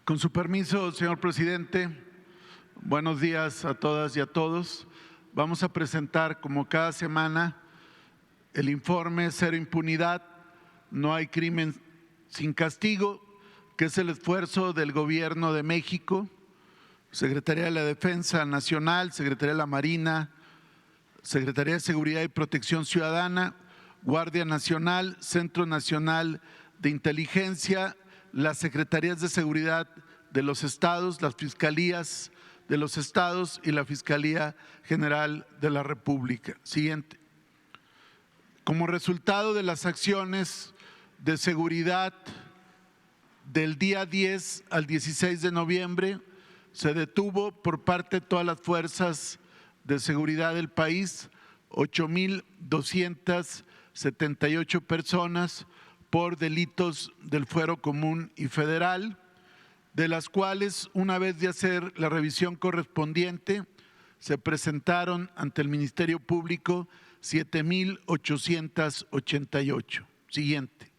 Con su permiso, señor presidente, buenos días a todas y a todos. Vamos a presentar, como cada semana, el informe Cero Impunidad, no hay crimen sin castigo, que es el esfuerzo del Gobierno de México, Secretaría de la Defensa Nacional, Secretaría de la Marina, Secretaría de Seguridad y Protección Ciudadana, Guardia Nacional, Centro Nacional de Inteligencia, las Secretarías de Seguridad de los estados, las fiscalías de los estados y la Fiscalía General de la República. Siguiente. Como resultado de las acciones de seguridad del día 10 al 16 de noviembre, se detuvo por parte de todas las fuerzas de seguridad del país 8,278 personas por delitos del fuero común y federal, de las cuales, una vez de hacer la revisión correspondiente, se presentaron ante el Ministerio Público 7,888. Siguiente.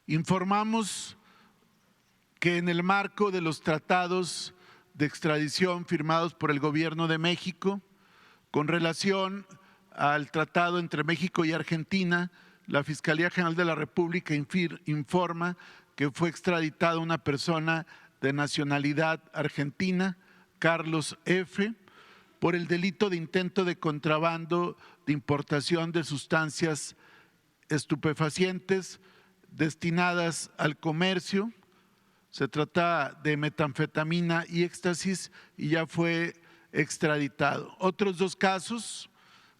Informamos que en el marco de los tratados de extradición firmados por el Gobierno de México, con relación al tratado entre México y Argentina, la Fiscalía General de la República informa que fue extraditada una persona de nacionalidad argentina, Carlos F., por el delito de intento de contrabando de importación de sustancias estupefacientes destinadas al comercio. Se trata de metanfetamina y éxtasis y ya fue extraditado. Otros dos casos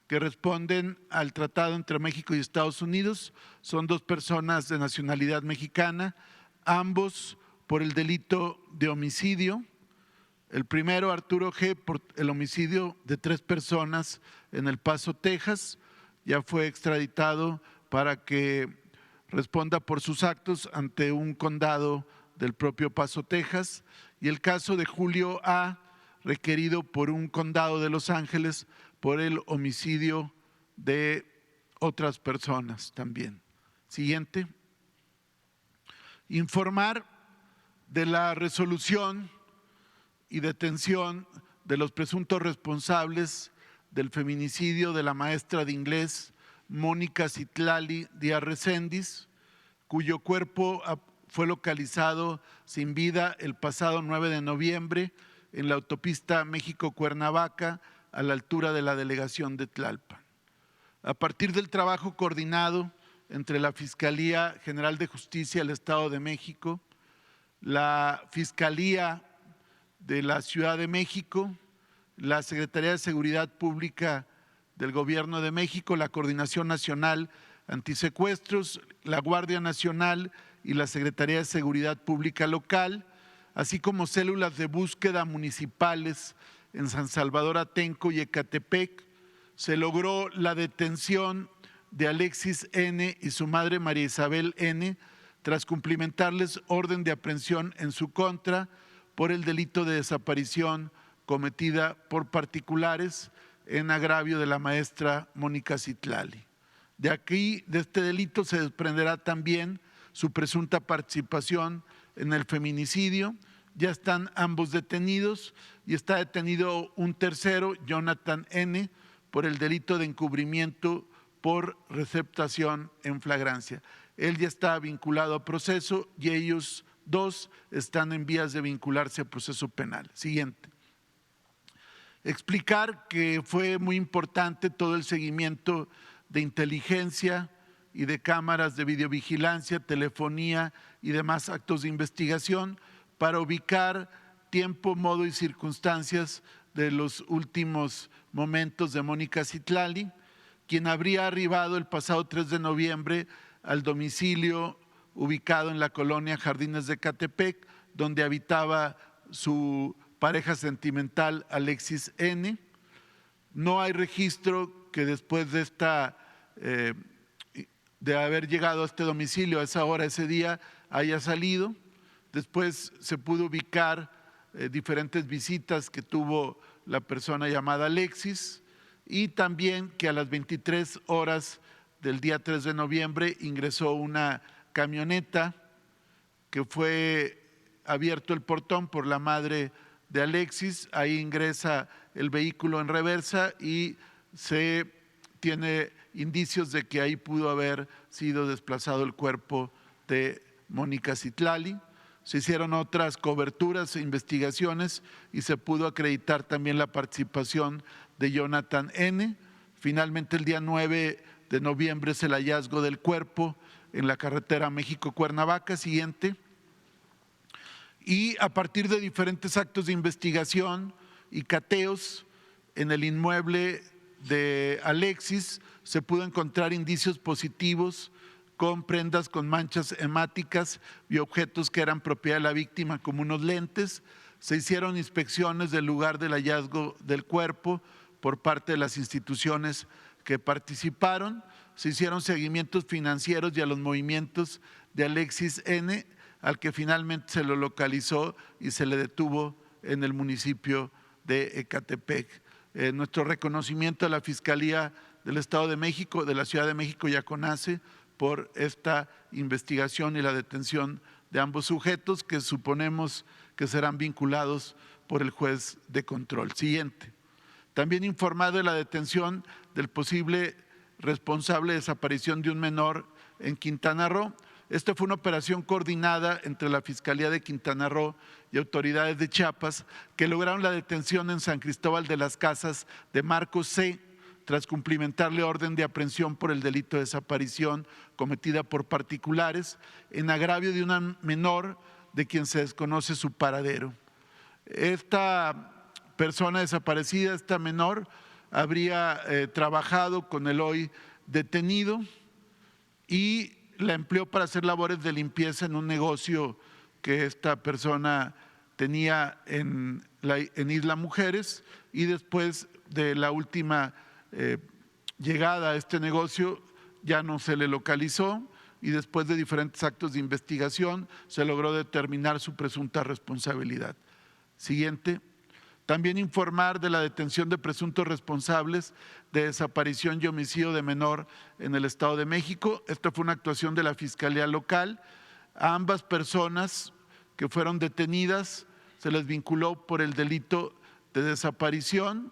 que responden al tratado entre México y Estados Unidos son dos personas de nacionalidad mexicana, ambos por el delito de homicidio. El primero, Arturo G., por el homicidio de 3 personas en El Paso, Texas, ya fue extraditado para que responda por sus actos ante un condado del propio Paso, Texas. Y el caso de Julio A., requerido por un condado de Los Ángeles por el homicidio de otras personas también. Siguiente. Informar de la resolución y detención de los presuntos responsables del feminicidio de la maestra de inglés Mónica Citlali Díaz Recendis, cuyo cuerpo fue localizado sin vida el pasado 9 de noviembre en la autopista México-Cuernavaca, a la altura de la delegación de Tlalpan. A partir del trabajo coordinado entre la Fiscalía General de Justicia del Estado de México, la Fiscalía de la Ciudad de México, la Secretaría de Seguridad Pública del Gobierno de México, la Coordinación Nacional Antisecuestros, la Guardia Nacional y la Secretaría de Seguridad Pública Local, así como células de búsqueda municipales en San Salvador Atenco y Ecatepec, se logró la detención de Alexis N. y su madre María Isabel N. tras cumplimentarles orden de aprehensión en su contra por el delito de desaparición cometida por particulares en agravio de la maestra Mónica Citlali. De este delito se desprenderá también su presunta participación en el feminicidio. Ya están ambos detenidos y está detenido un tercero, Jonathan N., por el delito de encubrimiento por receptación en flagrancia. Él ya está vinculado a proceso y ellos dos están en vías de vincularse a proceso penal. Siguiente. Explicar que fue muy importante todo el seguimiento de inteligencia y de cámaras de videovigilancia, telefonía y demás actos de investigación para ubicar tiempo, modo y circunstancias de los últimos momentos de Mónica Citlali, quien habría arribado el pasado 3 de noviembre al domicilio ubicado en la colonia Jardines de Ecatepec, donde habitaba su pareja sentimental Alexis N. No hay registro que después de haber llegado a este domicilio a esa hora, ese día, haya salido. Después se pudo ubicar diferentes visitas que tuvo la persona llamada Alexis y también que a las 23 horas del día 3 de noviembre ingresó una camioneta que fue abierto el portón por la madre de Alexis, ahí ingresa el vehículo en reversa y se tiene indicios de que ahí pudo haber sido desplazado el cuerpo de Mónica Citlali. Se hicieron otras coberturas e investigaciones y se pudo acreditar también la participación de Jonathan N. Finalmente, el día 9 de noviembre es el hallazgo del cuerpo en la carretera México-Cuernavaca siguiente. Y a partir de diferentes actos de investigación y cateos en el inmueble de Alexis, se pudo encontrar indicios positivos con prendas con manchas hemáticas y objetos que eran propiedad de la víctima, como unos lentes. Se hicieron inspecciones del lugar del hallazgo del cuerpo por parte de las instituciones que participaron. Se hicieron seguimientos financieros y a los movimientos de Alexis N., al que finalmente se lo localizó y se le detuvo en el municipio de Ecatepec. Nuestro reconocimiento a la Fiscalía del Estado de México, de la Ciudad de México y a CONACE por esta investigación y la detención de ambos sujetos que suponemos que serán vinculados por el juez de control. Siguiente. También informado de la detención del posible responsable de desaparición de un menor en Quintana Roo. Esta fue una operación coordinada entre la Fiscalía de Quintana Roo y autoridades de Chiapas que lograron la detención en San Cristóbal de las Casas de Marcos C., tras cumplimentarle orden de aprehensión por el delito de desaparición cometida por particulares en agravio de una menor de quien se desconoce su paradero. Esta persona desaparecida, esta menor, habría trabajado con el hoy detenido y la empleó para hacer labores de limpieza en un negocio que esta persona tenía en Isla Mujeres, y después de la última llegada a este negocio ya no se le localizó y después de diferentes actos de investigación se logró determinar su presunta responsabilidad. Siguiente. También informar de la detención de presuntos responsables de desaparición y homicidio de menor en el Estado de México. Esta fue una actuación de la Fiscalía Local. A ambas personas que fueron detenidas se les vinculó por el delito de desaparición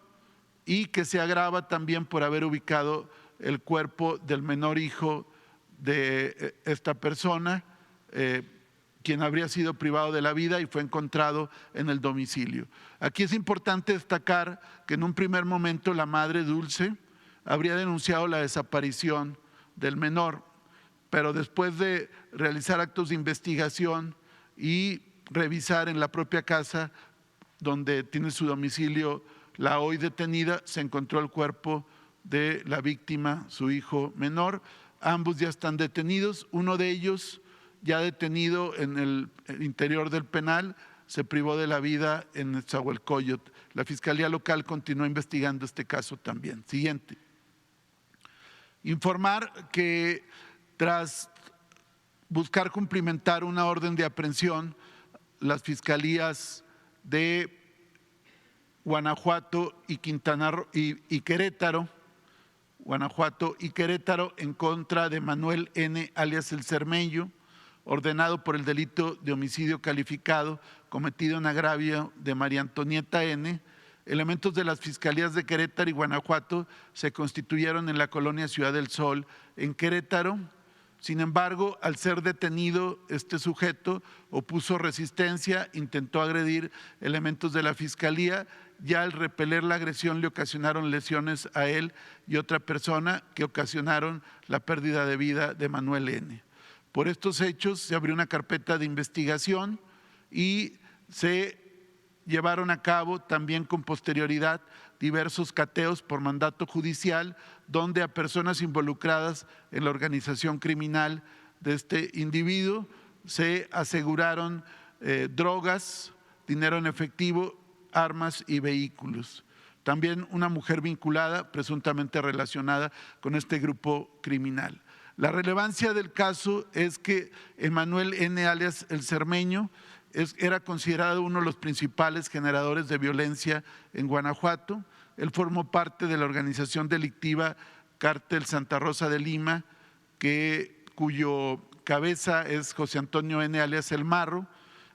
y que se agrava también por haber ubicado el cuerpo del menor hijo de esta persona, quien habría sido privado de la vida y fue encontrado en el domicilio. Aquí es importante destacar que en un primer momento la madre Dulce habría denunciado la desaparición del menor, pero después de realizar actos de investigación y revisar en la propia casa donde tiene su domicilio la hoy detenida, se encontró el cuerpo de la víctima, su hijo menor. Ambos ya están detenidos, uno de ellos ya detenido en el interior del penal, se privó de la vida en Nezahualcóyotl. La Fiscalía Local continúa investigando este caso también. Siguiente. Informar que tras buscar cumplimentar una orden de aprehensión, las fiscalías de Guanajuato y Quintana Roo y Querétaro, Guanajuato y Querétaro, en contra de Manuel N., alias El Cermeño, ordenado por el delito de homicidio calificado cometido en agravio de María Antonieta N., elementos de las fiscalías de Querétaro y Guanajuato se constituyeron en la colonia Ciudad del Sol, en Querétaro. Sin embargo, al ser detenido, este sujeto opuso resistencia, intentó agredir elementos de la fiscalía. Ya al repeler la agresión le ocasionaron lesiones a él y otra persona que ocasionaron la pérdida de vida de Manuel N. Por estos hechos se abrió una carpeta de investigación y se llevaron a cabo también con posterioridad diversos cateos por mandato judicial, donde a personas involucradas en la organización criminal de este individuo se aseguraron drogas, dinero en efectivo, armas y vehículos. También una mujer vinculada, presuntamente relacionada con este grupo criminal. La relevancia del caso es que Emanuel N., alias El Cermeño, era considerado uno de los principales generadores de violencia en Guanajuato. Él formó parte de la organización delictiva Cártel Santa Rosa de Lima, cuyo cabeza es José Antonio N., alias El Marro.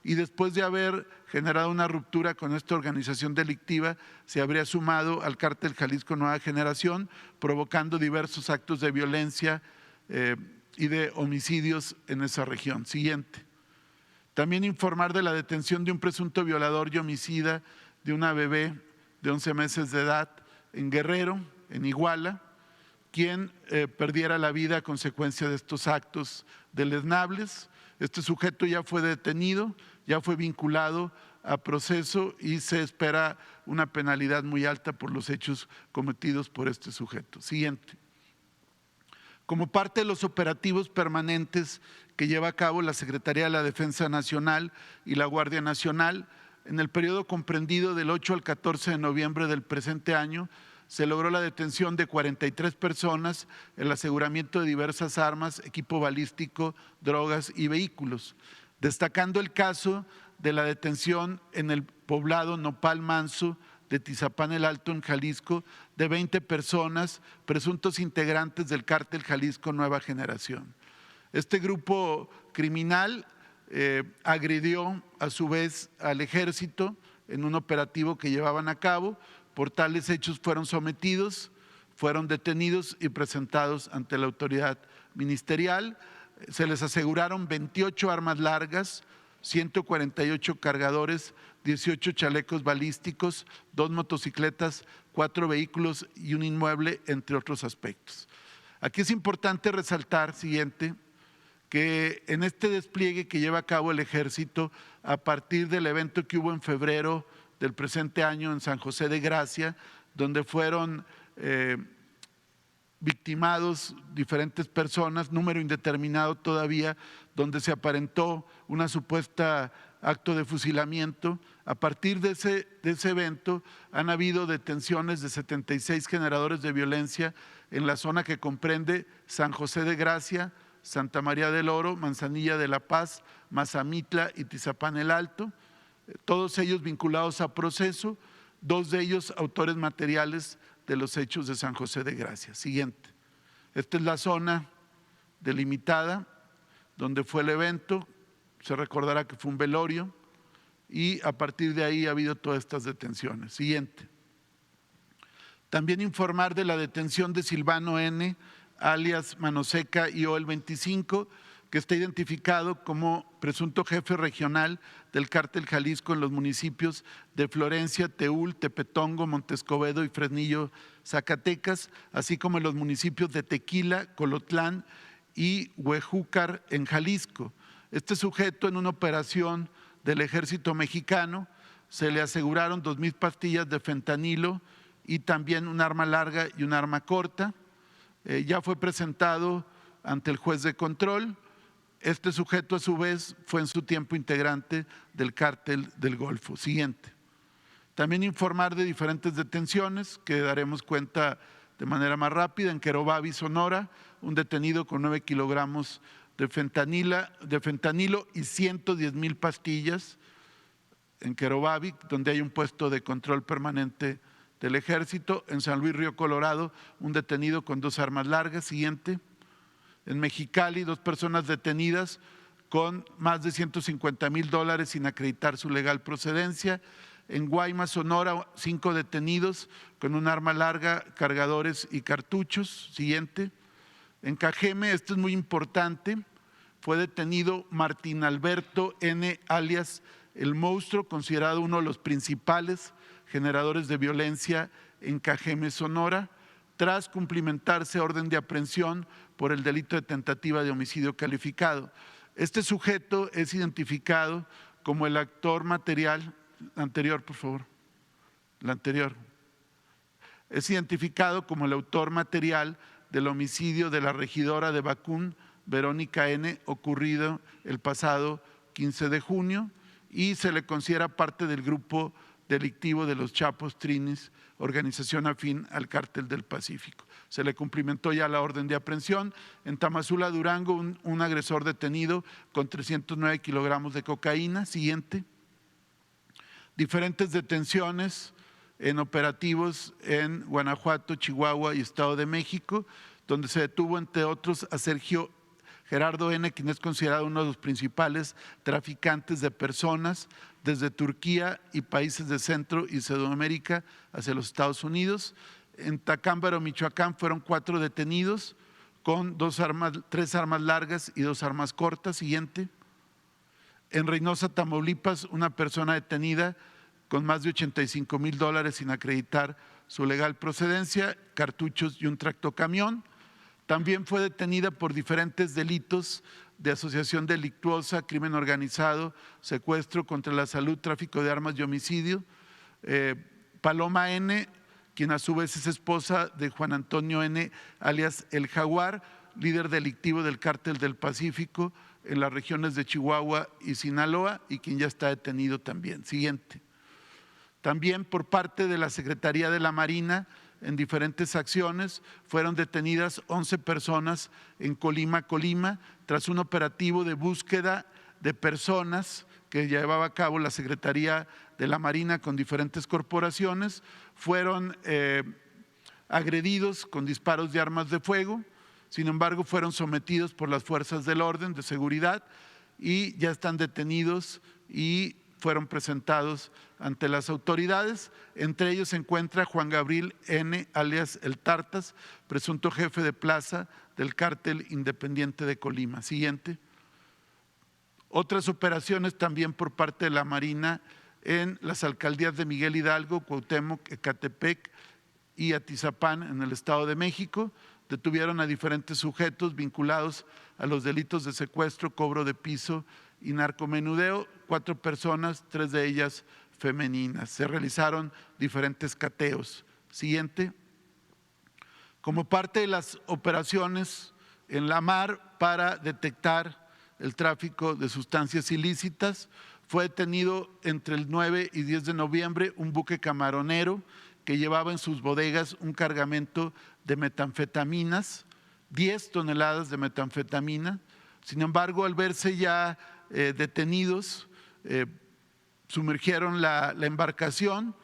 y después de haber generado una ruptura con esta organización delictiva, se habría sumado al Cártel Jalisco Nueva Generación, provocando diversos actos de violencia y de homicidios en esa región. Siguiente. También informar de la detención de un presunto violador y homicida de una bebé de 11 meses de edad en Guerrero, en Iguala, quien perdiera la vida a consecuencia de estos actos deleznables. Este sujeto ya fue detenido, ya fue vinculado a proceso y se espera una penalidad muy alta por los hechos cometidos por este sujeto. Siguiente. Como parte de los operativos permanentes que lleva a cabo la Secretaría de la Defensa Nacional y la Guardia Nacional, en el periodo comprendido del 8 al 14 de noviembre del presente año, se logró la detención de 43 personas, el aseguramiento de diversas armas, equipo balístico, drogas y vehículos, destacando el caso de la detención en el poblado Nopal Manso de Tizapán el Alto, en Jalisco, de 20 personas, presuntos integrantes del Cártel Jalisco Nueva Generación. Este grupo criminal agredió a su vez al ejército en un operativo que llevaban a cabo. Por tales hechos fueron sometidos, fueron detenidos y presentados ante la autoridad ministerial. Se les aseguraron 28 armas largas, 148 cargadores, 18 chalecos balísticos, 2 motocicletas, 4 vehículos y un inmueble, entre otros aspectos. Aquí es importante resaltar, siguiente, que en este despliegue que lleva a cabo el ejército a partir del evento que hubo en febrero del presente año en San José de Gracia, donde fueron victimados diferentes personas, número indeterminado todavía, donde se aparentó una supuesta acto de fusilamiento. A partir de ese evento han habido detenciones de 76 generadores de violencia en la zona que comprende San José de Gracia, Santa María del Oro, Manzanilla de la Paz, Mazamitla y Tizapán el Alto, todos ellos vinculados a proceso, 2 de ellos autores materiales de los hechos de San José de Gracia. Siguiente. Esta es la zona delimitada donde fue el evento, se recordará que fue un velorio y a partir de ahí ha habido todas estas detenciones. Siguiente. También informar de la detención de Silvano N., alias Manoseca IO el 25, que está identificado como presunto jefe regional del Cártel Jalisco en los municipios de Florencia, Teúl, Tepetongo, Montescobedo y Fresnillo, Zacatecas, así como en los municipios de Tequila, Colotlán y Huejúcar en Jalisco. Este sujeto, en una operación del ejército mexicano, se le aseguraron 2,000 pastillas de fentanilo y también un arma larga y un arma corta. Ya fue presentado ante el juez de control. Este sujeto a su vez fue en su tiempo integrante del Cártel del Golfo. Siguiente. También informar de diferentes detenciones que daremos cuenta de manera más rápida. En Querobavi, Sonora, un detenido con 9 kilogramos de fentanilo y 110,000 pastillas. En Querobavi, donde hay un puesto de control permanente del ejército. En San Luis Río Colorado, un detenido con 2 armas largas. Siguiente. En Mexicali, 2 personas detenidas con más de $150,000 sin acreditar su legal procedencia. En Guaymas, Sonora, 5 detenidos con un arma larga, cargadores y cartuchos. Siguiente. En Cajeme, esto es muy importante, fue detenido Martín Alberto N., alias El Monstruo, considerado uno de los principales generadores de violencia en Cajeme, Sonora, tras cumplimentarse orden de aprehensión por el delito de tentativa de homicidio calificado. Este sujeto es identificado como el autor material, la anterior, por favor, la anterior. Es identificado como el autor material del homicidio de la regidora de Bacún, Verónica N., ocurrido el pasado 15 de junio y se le considera parte del grupo delictivo de los Chapos Trinis, organización afín al Cártel del Pacífico. Se le cumplimentó ya la orden de aprehensión. En Tamazula, Durango, un agresor detenido con 309 kilogramos de cocaína. Siguiente. Diferentes detenciones en operativos en Guanajuato, Chihuahua y Estado de México, donde se detuvo, entre otros, a Sergio Gerardo N., quien es considerado uno de los principales traficantes de personas desde Turquía y países de Centro y Sudamérica hacia los Estados Unidos. En Tacámbaro, Michoacán, fueron 4 detenidos con 3 armas largas y 2 armas cortas. Siguiente. En Reynosa, Tamaulipas, una persona detenida con más de $85,000 sin acreditar su legal procedencia, cartuchos y un tractocamión. También fue detenida por diferentes delitos de asociación delictuosa, crimen organizado, secuestro contra la salud, tráfico de armas y homicidio. Paloma N., quien a su vez es esposa de Juan Antonio N., alias El Jaguar, líder delictivo del Cártel del Pacífico en las regiones de Chihuahua y Sinaloa, y quien ya está detenido también. Siguiente. También por parte de la Secretaría de la Marina, en diferentes acciones, fueron detenidas 11 personas en Colima, tras un operativo de búsqueda de personas que llevaba a cabo la Secretaría de la Marina con diferentes corporaciones. Fueron agredidos con disparos de armas de fuego, sin embargo fueron sometidos por las fuerzas del orden de seguridad y ya están detenidos y fueron presentados ante las autoridades. Entre ellos se encuentra Juan Gabriel N., alias El Tartas, presunto jefe de plaza del Cártel Independiente de Colima. Siguiente. Otras operaciones también por parte de la Marina en las alcaldías de Miguel Hidalgo, Cuauhtémoc, Ecatepec y Atizapán en el Estado de México. Detuvieron a diferentes sujetos vinculados a los delitos de secuestro, cobro de piso y narcomenudeo, 4 personas, 3 de ellas femeninas. Se realizaron diferentes cateos. Siguiente. Como parte de las operaciones en la mar para detectar el tráfico de sustancias ilícitas, fue detenido entre el 9 y 10 de noviembre un buque camaronero que llevaba en sus bodegas un cargamento de metanfetaminas, 10 toneladas de metanfetamina. Sin embargo, al verse ya detenidos, sumergieron la embarcación.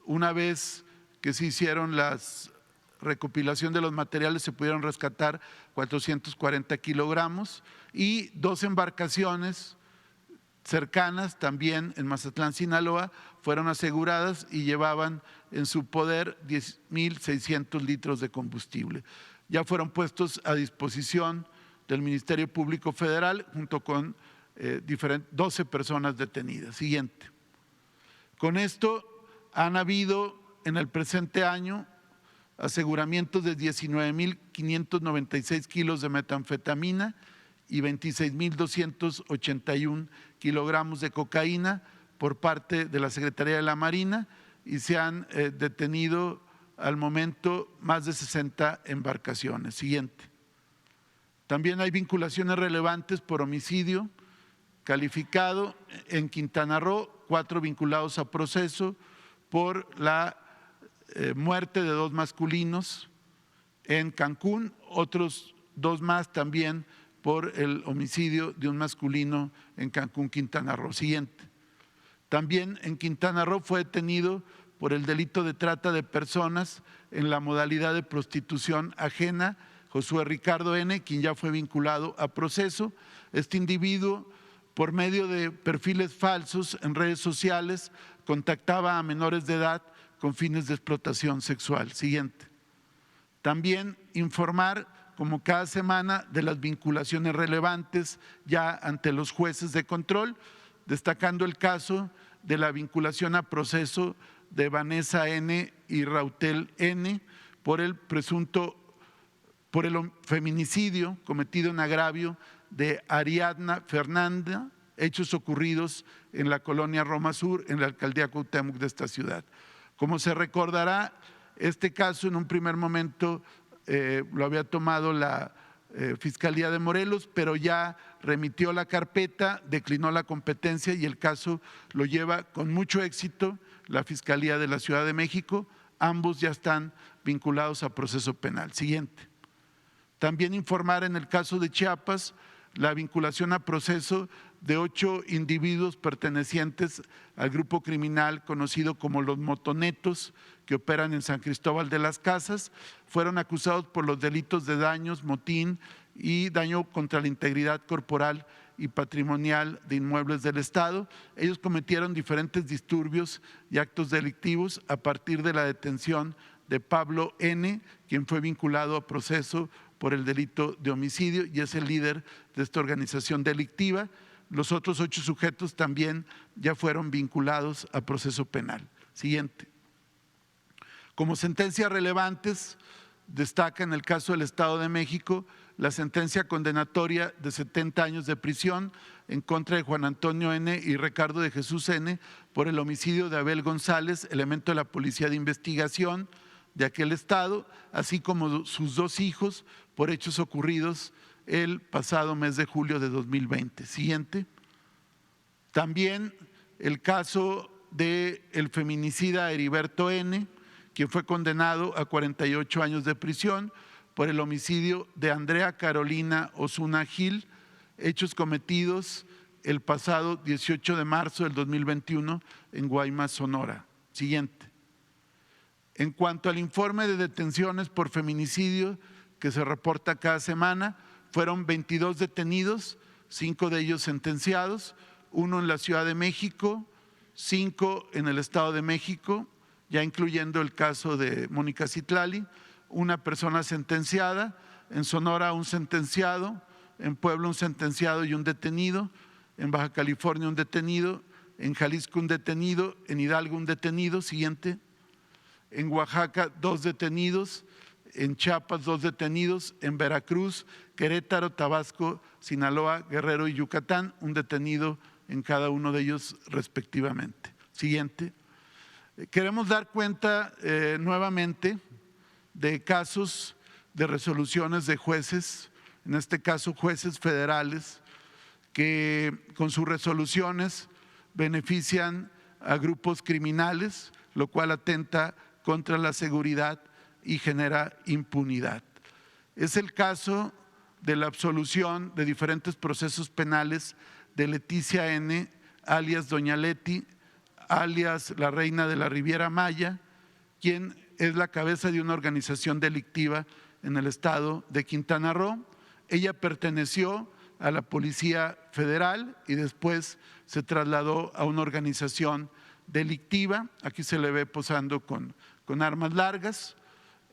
Una vez que se hicieron las recopilación de los materiales, se pudieron rescatar 440 kilogramos y 2 embarcaciones cercanas, también en Mazatlán, Sinaloa, fueron aseguradas y llevaban en su poder 10,600 litros de combustible. Ya fueron puestos a disposición del Ministerio Público Federal junto con 12 personas detenidas. Siguiente. Con esto han habido en el presente año aseguramientos de 19,596 kilos de metanfetamina y 26,281 kilogramos de cocaína por parte de la Secretaría de la Marina, y se han detenido al momento más de 60 embarcaciones. Siguiente. También hay vinculaciones relevantes por homicidio calificado en Quintana Roo, 4 vinculados a proceso por la muerte de 2 masculinos. En Cancún, otros 2 más también por el homicidio de un masculino en Cancún, Quintana Roo. Siguiente. También en Quintana Roo fue detenido por el delito de trata de personas en la modalidad de prostitución ajena Josué Ricardo N., quien ya fue vinculado a proceso. Este individuo, por medio de perfiles falsos en redes sociales, contactaba a menores de edad con fines de explotación sexual. Siguiente. También informar, como cada semana, de las vinculaciones relevantes ya ante los jueces de control, destacando el caso de la vinculación a proceso de Vanessa N. y Rautel N. por el feminicidio cometido en agravio de Ariadna Fernanda, hechos ocurridos en la colonia Roma Sur, en la alcaldía Cuauhtémoc de esta ciudad. Como se recordará, este caso en un primer momento lo había tomado la Fiscalía de Morelos, pero ya remitió la carpeta, declinó la competencia y el caso lo lleva con mucho éxito la Fiscalía de la Ciudad de México. Ambos ya están vinculados a proceso penal. Siguiente. También informar en el caso de Chiapas la vinculación a proceso de 8 individuos pertenecientes al grupo criminal conocido como los motonetos, que operan en San Cristóbal de las Casas. Fueron acusados por los delitos de daños, motín y daño contra la integridad corporal y patrimonial de inmuebles del Estado. Ellos cometieron diferentes disturbios y actos delictivos a partir de la detención de Pablo N., quien fue vinculado a proceso por el delito de homicidio y es el líder de esta organización delictiva. Los otros 8 sujetos también ya fueron vinculados a proceso penal. Siguiente. Como sentencias relevantes, destaca en el caso del Estado de México la sentencia condenatoria de 70 años de prisión en contra de Juan Antonio N. y Ricardo de Jesús N. por el homicidio de Abel González, elemento de la Policía de Investigación de aquel estado, así como sus 2 hijos por hechos ocurridos el pasado mes de julio de 2020. Siguiente. También el caso del feminicida Heriberto N., quien fue condenado a 48 años de prisión por el homicidio de Andrea Carolina Osuna Gil, hechos cometidos el pasado 18 de marzo del 2021 en Guaymas, Sonora. Siguiente. En cuanto al informe de detenciones por feminicidio que se reporta cada semana, fueron 22 detenidos, 5 de ellos sentenciados, 1 en la Ciudad de México, 5 en el Estado de México, ya incluyendo el caso de Mónica Citlali, 1 persona sentenciada, en Sonora 1 sentenciado, en Puebla 1 sentenciado y 1 detenido, en Baja California 1 detenido, en Jalisco 1 detenido, en Hidalgo 1 detenido. Siguiente. En Oaxaca 2 detenidos, en Chiapas 2 detenidos, en Veracruz, Querétaro, Tabasco, Sinaloa, Guerrero y Yucatán, 1 detenido en cada uno de ellos respectivamente. Siguiente. Queremos dar cuenta nuevamente de casos de resoluciones de jueces, en este caso jueces federales, que con sus resoluciones benefician a grupos criminales, lo cual atenta contra la seguridad y genera impunidad. Es el caso de la absolución de diferentes procesos penales de Leticia N., alias Doña Leti, alias la reina de la Riviera Maya, quien es la cabeza de una organización delictiva en el estado de Quintana Roo. Ella perteneció a la Policía Federal y después se trasladó a una organización delictiva. Aquí se le ve posando con armas largas.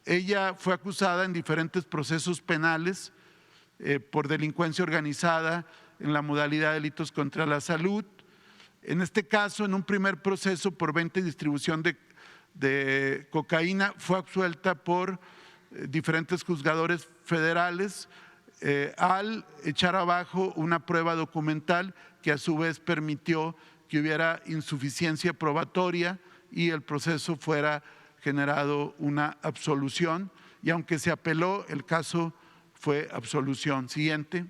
Ella fue acusada en diferentes procesos penales por delincuencia organizada en la modalidad de delitos contra la salud. En este caso, en un primer proceso por venta y distribución de cocaína, fue absuelta por diferentes juzgadores federales al echar abajo una prueba documental que a su vez permitió que hubiera insuficiencia probatoria y el proceso fuera generado una absolución, y aunque se apeló, el caso fue absolución. Siguiente.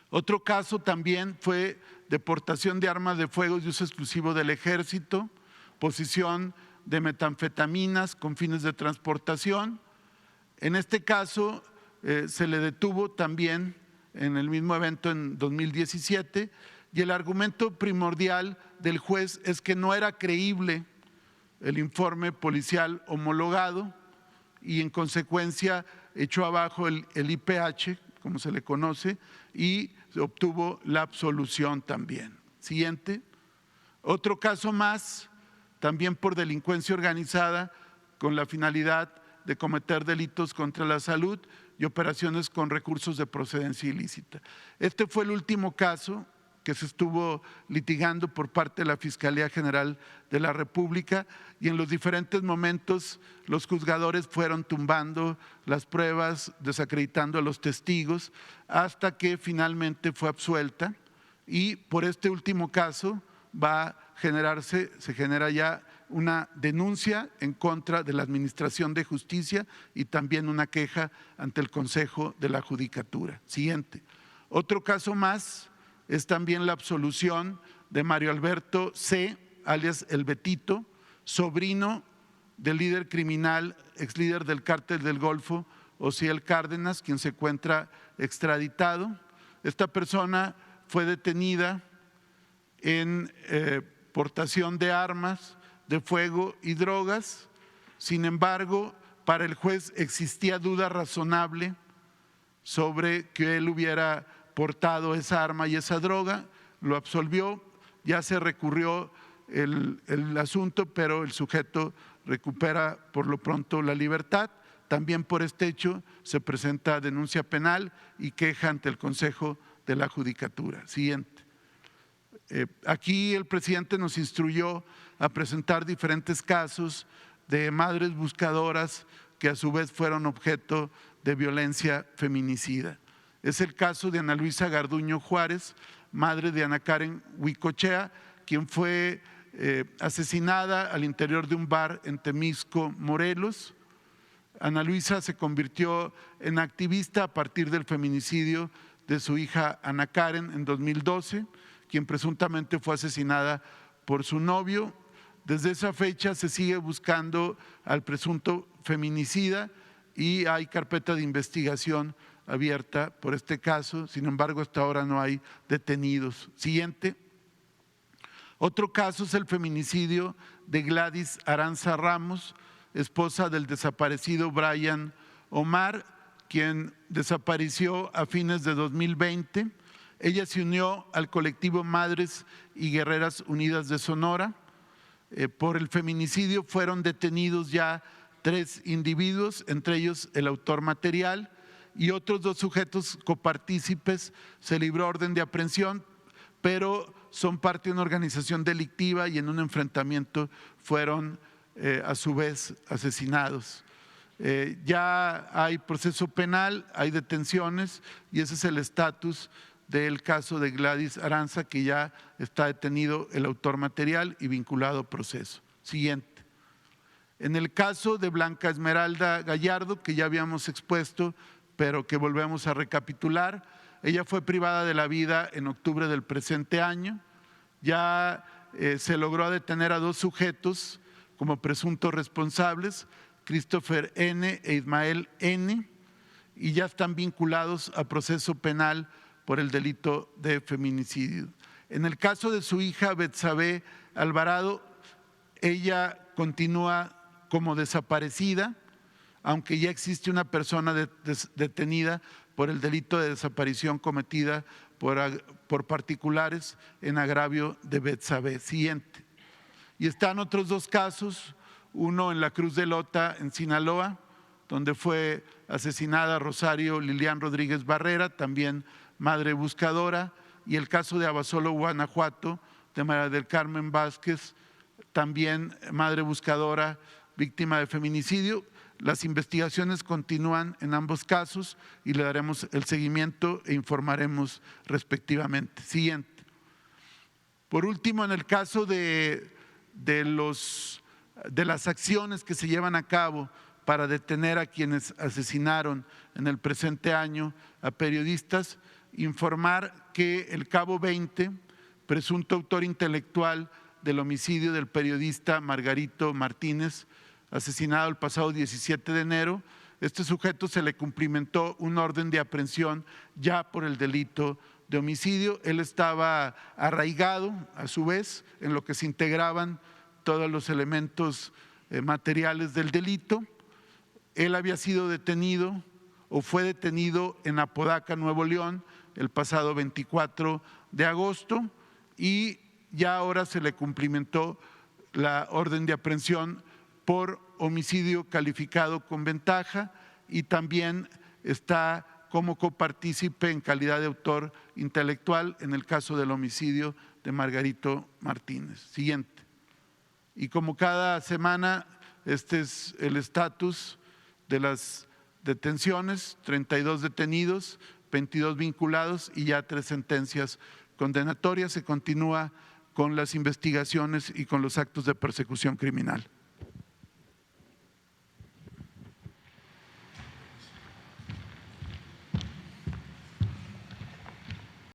Otro caso también fue deportación de armas de fuego de uso exclusivo del Ejército, posesión de metanfetaminas con fines de transportación. En este caso se le detuvo también en el mismo evento en 2017 y el argumento primordial del juez es que no era creíble el informe policial homologado y en consecuencia echó abajo el IPH, como se le conoce, y obtuvo la absolución también. Siguiente. Otro caso más, también por delincuencia organizada con la finalidad de cometer delitos contra la salud y operaciones con recursos de procedencia ilícita. Este fue el último caso que se estuvo litigando por parte de la Fiscalía General de la República y en los diferentes momentos los juzgadores fueron tumbando las pruebas, desacreditando a los testigos hasta que finalmente fue absuelta y por este último caso se genera ya una denuncia en contra de la Administración de Justicia y también una queja ante el Consejo de la Judicatura. Siguiente. Otro caso más es también la absolución de Mario Alberto C., alias El Betito, sobrino del líder criminal, ex líder del Cártel del Golfo, Osiel Cárdenas, quien se encuentra extraditado. Esta persona fue detenida en portación de armas de fuego y drogas. Sin embargo, para el juez existía duda razonable sobre que él hubiera portado esa arma y esa droga, lo absolvió, ya se recurrió el asunto, pero el sujeto recupera por lo pronto la libertad. También por este hecho se presenta denuncia penal y queja ante el Consejo de la Judicatura. Siguiente. Aquí el presidente nos instruyó a presentar diferentes casos de madres buscadoras que a su vez fueron objeto de violencia feminicida. Es el caso de Ana Luisa Garduño Juárez, madre de Ana Karen Huicochea, quien fue asesinada al interior de un bar en Temisco, Morelos. Ana Luisa se convirtió en activista a partir del feminicidio de su hija Ana Karen en 2012, quien presuntamente fue asesinada por su novio. Desde esa fecha se sigue buscando al presunto feminicida y hay carpeta de investigación abierta por este caso. Sin embargo, hasta ahora no hay detenidos. Siguiente. Otro caso es el feminicidio de Gladys Aranza Ramos, esposa del desaparecido Brian Omar, quien desapareció a fines de 2020. Ella se unió al colectivo Madres y Guerreras Unidas de Sonora. Por el feminicidio fueron detenidos ya 3 individuos, entre ellos el autor material, y otros 2 sujetos copartícipes. Se libró orden de aprehensión, pero son parte de una organización delictiva y en un enfrentamiento fueron a su vez asesinados. Ya hay proceso penal, hay detenciones y ese es el estatus del caso de Gladys Aranza, que ya está detenido el autor material y vinculado a proceso. Siguiente. En el caso de Blanca Esmeralda Gallardo, que ya habíamos expuesto, pero que volvemos a recapitular, ella fue privada de la vida en octubre del presente año. Ya se logró detener a 2 sujetos como presuntos responsables, Christopher N. e Ismael N., y ya están vinculados a proceso penal por el delito de feminicidio. En el caso de su hija Betsabe Alvarado, ella continúa como desaparecida, aunque ya existe una persona detenida por el delito de desaparición cometida por particulares en agravio de Betsabe. Siguiente. Y están otros 2 casos, uno en la Cruz de Lota, en Sinaloa, donde fue asesinada Rosario Lilian Rodríguez Barrera, también madre buscadora, y el caso de Abasolo, Guanajuato, de María del Carmen Vázquez, también madre buscadora, víctima de feminicidio. Las investigaciones continúan en ambos casos y le daremos el seguimiento e informaremos respectivamente. Siguiente. Por último, en el caso de las acciones que se llevan a cabo para detener a quienes asesinaron en el presente año a periodistas, informar que el cabo 20, presunto autor intelectual del homicidio del periodista Margarito Martínez, asesinado el pasado 17 de enero, este sujeto se le cumplimentó un orden de aprehensión ya por el delito de homicidio. Él estaba arraigado, a su vez, en lo que se integraban todos los elementos materiales del delito. Él había sido detenido o fue detenido en Apodaca, Nuevo León, el pasado 24 de agosto y ya ahora se le cumplimentó la orden de aprehensión por homicidio calificado con ventaja y también está como copartícipe en calidad de autor intelectual en el caso del homicidio de Margarito Martínez. Siguiente. Y como cada semana, este es el estatus de las detenciones: 32 detenidos, 22 vinculados y ya 3 sentencias condenatorias. Se continúa con las investigaciones y con los actos de persecución criminal.